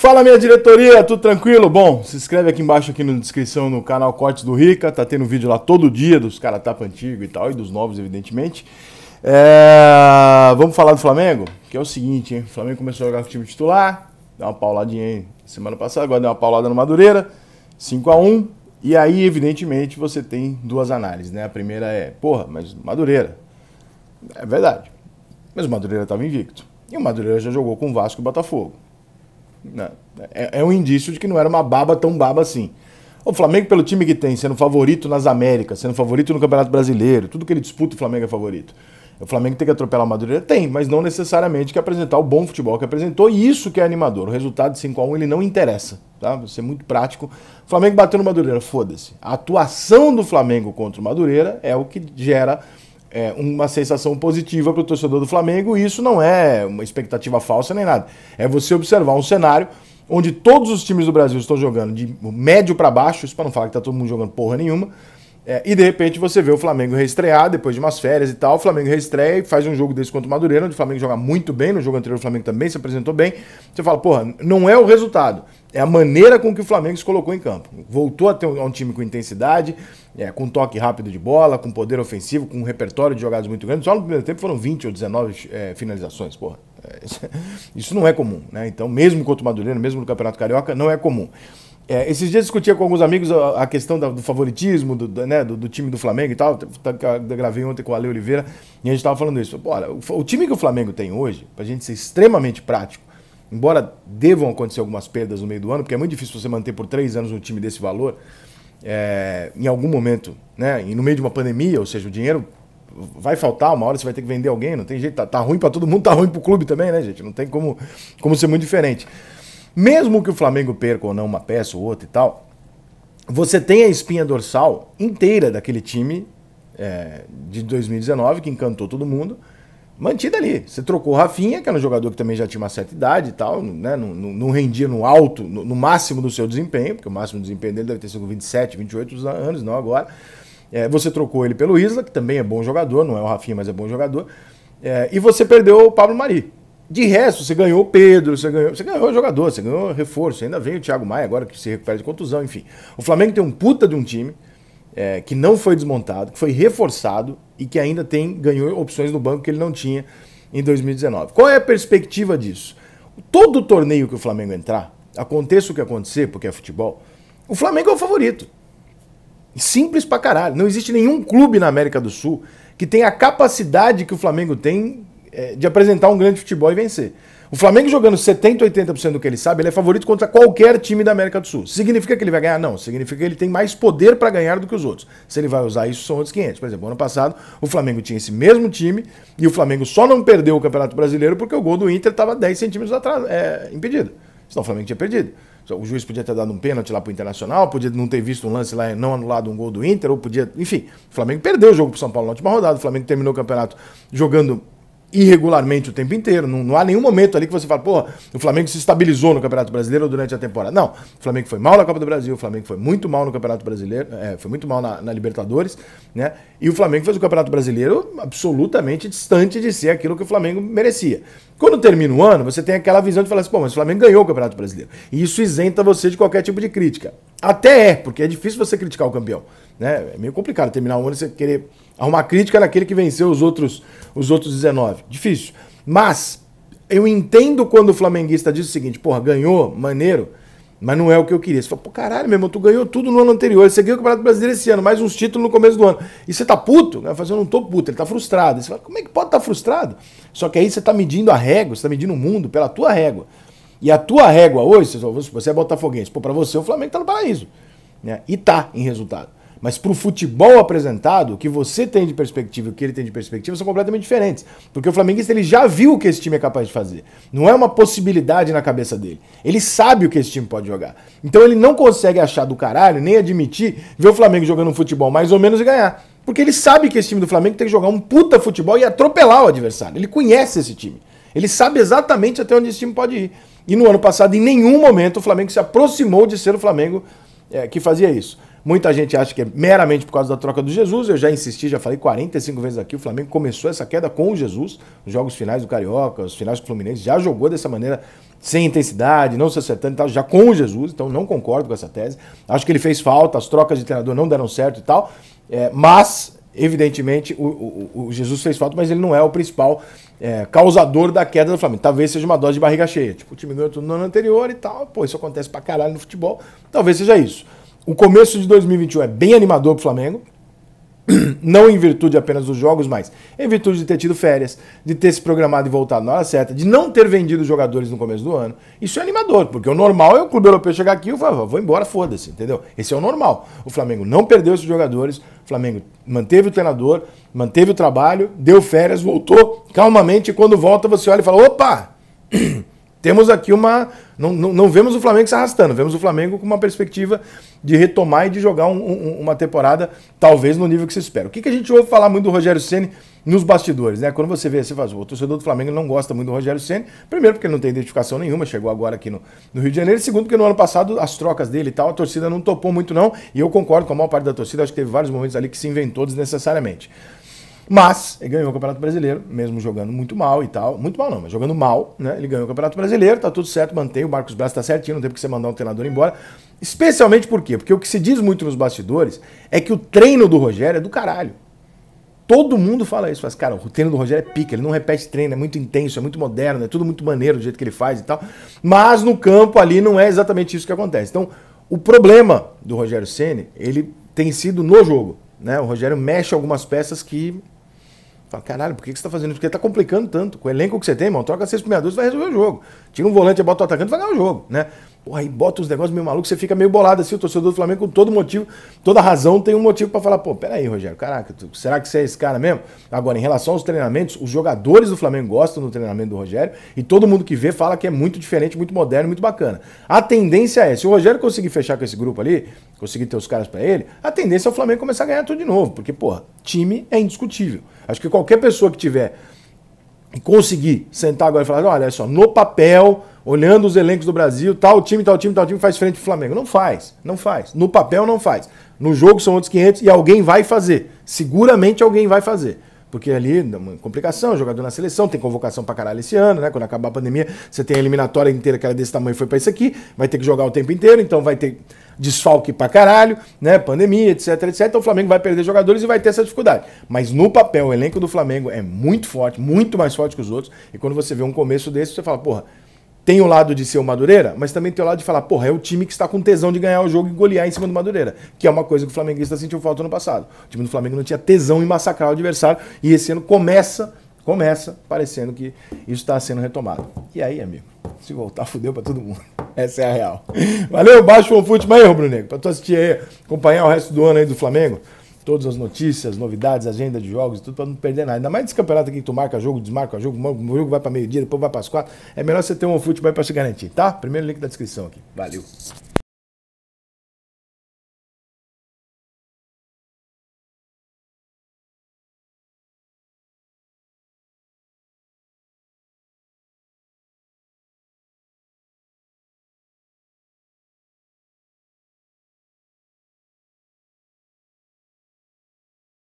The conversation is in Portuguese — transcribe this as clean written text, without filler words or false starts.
Fala, minha diretoria, tudo tranquilo? Bom, se inscreve aqui embaixo aqui na descrição no canal Cortes do Rica, tá tendo vídeo lá todo dia dos caras tapa antigo e tal, e dos novos, evidentemente. Vamos falar do Flamengo? Que é o seguinte, hein? O Flamengo começou a jogar com o time titular, deu uma pauladinha aí semana passada, agora deu uma paulada no Madureira, 5-1, e aí, evidentemente, você tem duas análises, né? A primeira é, porra, mas Madureira, é verdade, mas o Madureira estava invicto, e o Madureira já jogou com o Vasco e o Botafogo. É um indício de que não era uma baba tão baba assim. O Flamengo, pelo time que tem, sendo favorito nas Américas, sendo favorito no Campeonato Brasileiro, tudo que ele disputa, o Flamengo é favorito. O Flamengo tem que atropelar o Madureira? Tem, mas não necessariamente que apresentar o bom futebol que apresentou, e isso que é animador. O resultado de 5-1 ele não interessa, tá? Vou ser muito prático. O Flamengo bateu no Madureira, foda-se. A atuação do Flamengo contra o Madureira é o que gera uma sensação positiva para o torcedor do Flamengo, e isso não é uma expectativa falsa nem nada. É você observar um cenário onde todos os times do Brasil estão jogando de médio para baixo, isso para não falar que tá todo mundo jogando porra nenhuma, e de repente você vê o Flamengo reestrear depois de umas férias e tal, o Flamengo reestreia e faz um jogo desse contra o Madureira, onde o Flamengo joga muito bem, no jogo anterior o Flamengo também se apresentou bem, você fala, porra, não é o resultado, é a maneira com que o Flamengo se colocou em campo. Voltou a ter um time com intensidade, com toque rápido de bola, com poder ofensivo, com um repertório de jogadas muito grande. Só no primeiro tempo foram 20 ou 19 finalizações, porra. Isso não é comum, né? Então, mesmo contra o Madureira, mesmo no Campeonato Carioca, não é comum. Esses dias discutia com alguns amigos a questão do favoritismo do time do Flamengo e tal. Eu gravei ontem com o Ale Oliveira e a gente estava falando isso. Olha, o time que o Flamengo tem hoje, pra gente ser extremamente prático, embora devam acontecer algumas perdas no meio do ano, porque é muito difícil você manter por 3 anos um time desse valor, em algum momento, né, e no meio de uma pandemia, ou seja, o dinheiro vai faltar, uma hora você vai ter que vender alguém, não tem jeito, tá ruim para todo mundo, tá ruim pro clube também, né, gente? Não tem como ser muito diferente. Mesmo que o Flamengo perca ou não uma peça ou outra e tal, você tem a espinha dorsal inteira daquele time de 2019, que encantou todo mundo, mantida ali. Você trocou o Rafinha, que era um jogador que também já tinha uma certa idade e tal, né? Não rendia no alto, no máximo do seu desempenho, porque o máximo do desempenho dele deve ter sido com 27, 28 anos, não agora. Você trocou ele pelo Isla, que também é bom jogador, não é o Rafinha, mas é bom jogador. E você perdeu o Pablo Mari. De resto, você ganhou o Pedro, você ganhou o jogador, você ganhou o reforço, ainda vem o Thiago Maia agora que se recupera de contusão, enfim. O Flamengo tem um puta de um time que não foi desmontado, que foi reforçado e que ainda ganhou opções no banco que ele não tinha em 2019. Qual é a perspectiva disso? Todo torneio que o Flamengo entrar, aconteça o que acontecer, porque é futebol, o Flamengo é o favorito. Simples pra caralho. Não existe nenhum clube na América do Sul que tenha a capacidade que o Flamengo tem de apresentar um grande futebol e vencer. O Flamengo jogando 70%, 80% do que ele sabe, ele é favorito contra qualquer time da América do Sul. Significa que ele vai ganhar? Não. Significa que ele tem mais poder para ganhar do que os outros. Se ele vai usar isso, são outros 500. Por exemplo, ano passado, o Flamengo tinha esse mesmo time e o Flamengo só não perdeu o Campeonato Brasileiro porque o gol do Inter estava 10 centímetros atrás, impedido. Senão o Flamengo tinha perdido. O juiz podia ter dado um pênalti lá pro Internacional, podia não ter visto um lance lá não anulado um gol do Inter, ou podia... Enfim, o Flamengo perdeu o jogo pro São Paulo na última rodada, o Flamengo terminou o campeonato jogando irregularmente o tempo inteiro, não há nenhum momento ali que você fala, porra, o Flamengo se estabilizou no Campeonato Brasileiro ou durante a temporada. Não, o Flamengo foi mal na Copa do Brasil, o Flamengo foi muito mal no Campeonato Brasileiro, foi muito mal na Libertadores, né? E o Flamengo fez o Campeonato Brasileiro absolutamente distante de ser aquilo que o Flamengo merecia. Quando termina o ano, você tem aquela visão de falar assim, pô, mas o Flamengo ganhou o Campeonato Brasileiro. E isso isenta você de qualquer tipo de crítica. Até porque é difícil você criticar o campeão, né? É meio complicado terminar o ano e você querer arrumar crítica naquele que venceu os outros 19. Difícil. Mas eu entendo quando o flamenguista diz o seguinte, porra, ganhou, maneiro, mas não é o que eu queria. Você fala, pô, caralho, meu irmão, tu ganhou tudo no ano anterior, você ganhou o Campeonato Brasileiro esse ano, mais uns títulos no começo do ano. E você tá puto? Eu falo, eu não tô puto, ele tá frustrado. Você fala, como é que pode estar frustrado? Só que aí você tá medindo a régua, você tá medindo o mundo pela tua régua. E a tua régua hoje, você é botafoguense, pô, pra você o Flamengo tá no paraíso, né? E tá em resultado. Mas pro futebol apresentado, o que você tem de perspectiva e o que ele tem de perspectiva são completamente diferentes. Porque o flamenguista ele já viu o que esse time é capaz de fazer. Não é uma possibilidade na cabeça dele. Ele sabe o que esse time pode jogar. Então ele não consegue achar do caralho, nem admitir, ver o Flamengo jogando um futebol mais ou menos e ganhar. Porque ele sabe que esse time do Flamengo tem que jogar um puta futebol e atropelar o adversário. Ele conhece esse time. Ele sabe exatamente até onde esse time pode ir. E no ano passado, em nenhum momento, o Flamengo se aproximou de ser o Flamengo que fazia isso. Muita gente acha que é meramente por causa da troca do Jesus. Eu já insisti, já falei 45 vezes aqui, o Flamengo começou essa queda com o Jesus. Os jogos finais do Carioca, os finais do Fluminense, já jogou dessa maneira, sem intensidade, não se acertando e tal, já com o Jesus. Então não concordo com essa tese. Acho que ele fez falta, as trocas de treinador não deram certo e tal. Mas, evidentemente, o Jesus fez falta, mas ele não é o principal causador da queda do Flamengo. Talvez seja uma dose de barriga cheia. Tipo, o time ganhou tudo no ano anterior e tal. Pô, isso acontece pra caralho no futebol. Talvez seja isso. O começo de 2021 é bem animador pro Flamengo, não em virtude apenas dos jogos, mas em virtude de ter tido férias, de ter se programado e voltado na hora certa, de não ter vendido jogadores no começo do ano. Isso é animador, porque o normal é o clube europeu chegar aqui e falar, vou embora, foda-se, entendeu? Esse é o normal. O Flamengo não perdeu esses jogadores, o Flamengo manteve o treinador, manteve o trabalho, deu férias, voltou calmamente, e quando volta você olha e fala, opa! Temos aqui uma... Não vemos o Flamengo se arrastando, vemos o Flamengo com uma perspectiva de retomar e de jogar uma temporada talvez no nível que se espera. O que a gente ouve falar muito do Rogério Ceni nos bastidores, né? Quando você vê, você fala, o torcedor do Flamengo não gosta muito do Rogério Ceni, primeiro porque ele não tem identificação nenhuma, chegou agora aqui no Rio de Janeiro, e segundo porque no ano passado as trocas dele e tal, a torcida não topou muito não, e eu concordo com a maior parte da torcida, acho que teve vários momentos ali que se inventou desnecessariamente. Mas ele ganhou o Campeonato Brasileiro, mesmo jogando muito mal e tal. Muito mal não, mas jogando mal, né? Ele ganhou o Campeonato Brasileiro, tá tudo certo, mantém, o Marcos Braz tá certinho, não tem porque você mandar um treinador embora. Especialmente por quê? Porque o que se diz muito nos bastidores é que o treino do Rogério é do caralho. Todo mundo fala isso, faz, cara, o treino do Rogério é pica, ele não repete treino, é muito intenso, é muito moderno, é tudo muito maneiro do jeito que ele faz e tal. Mas no campo ali não é exatamente isso que acontece. Então, o problema do Rogério Ceni, ele tem sido no jogo, né? O Rogério mexe algumas peças que... Fala, caralho, por que você tá fazendo isso? Porque tá complicando tanto. Com o elenco que você tem, irmão, troca 6 primeiros, vai resolver o jogo. Tira um volante, bota o atacante, vai ganhar o jogo, né? Porra, aí bota os negócios meio malucos, você fica meio bolado assim, o torcedor do Flamengo com todo motivo, toda razão tem um motivo pra falar, pô, peraí, Rogério, caraca, será que você é esse cara mesmo? Agora, em relação aos treinamentos, os jogadores do Flamengo gostam do treinamento do Rogério e todo mundo que vê fala que é muito diferente, muito moderno, muito bacana. A tendência é, se o Rogério conseguir fechar com esse grupo ali, conseguir ter os caras pra ele, a tendência é o Flamengo começar a ganhar tudo de novo, porque, porra, time é indiscutível. Acho que qualquer pessoa que tiver e conseguir sentar agora e falar, olha só, no papel, olhando os elencos do Brasil, tal time faz frente pro Flamengo. Não faz, não faz. No papel não faz. No jogo são outros 500 e alguém vai fazer. Seguramente alguém vai fazer. Porque ali, uma complicação, jogador na seleção, tem convocação pra caralho esse ano, né? Quando acabar a pandemia, você tem a eliminatória inteira que era desse tamanho e foi pra isso aqui, vai ter que jogar o tempo inteiro, então vai ter desfalque pra caralho, né? Pandemia, etc, etc. Então o Flamengo vai perder jogadores e vai ter essa dificuldade. Mas no papel, o elenco do Flamengo é muito forte, muito mais forte que os outros. E quando você vê um começo desse, você fala, porra, tem o lado de ser o Madureira, mas também tem o lado de falar, porra, é o time que está com tesão de ganhar o jogo e golear em cisa do Madureira, que é uma coisa que o flamenguista sentiu falta no passado. O time do Flamengo não tinha tesão em massacrar o adversário e esse ano começa parecendo que isso está sendo retomado. E aí, amigo, se voltar, fudeu pra todo mundo. Essa é a real. Valeu, baixa o OneFootball aí, Rubro Negro, pra tu assistir aí, acompanhar o resto do ano aí do Flamengo. Todas as notícias, novidades, agenda de jogos, tudo pra não perder nada. Ainda mais desse campeonato aqui que tu marca jogo, desmarca jogo, o jogo vai pra meio-dia, depois vai pras 4. É melhor você ter um OneFootball aí pra se garantir, tá? Primeiro link da descrição aqui. Valeu.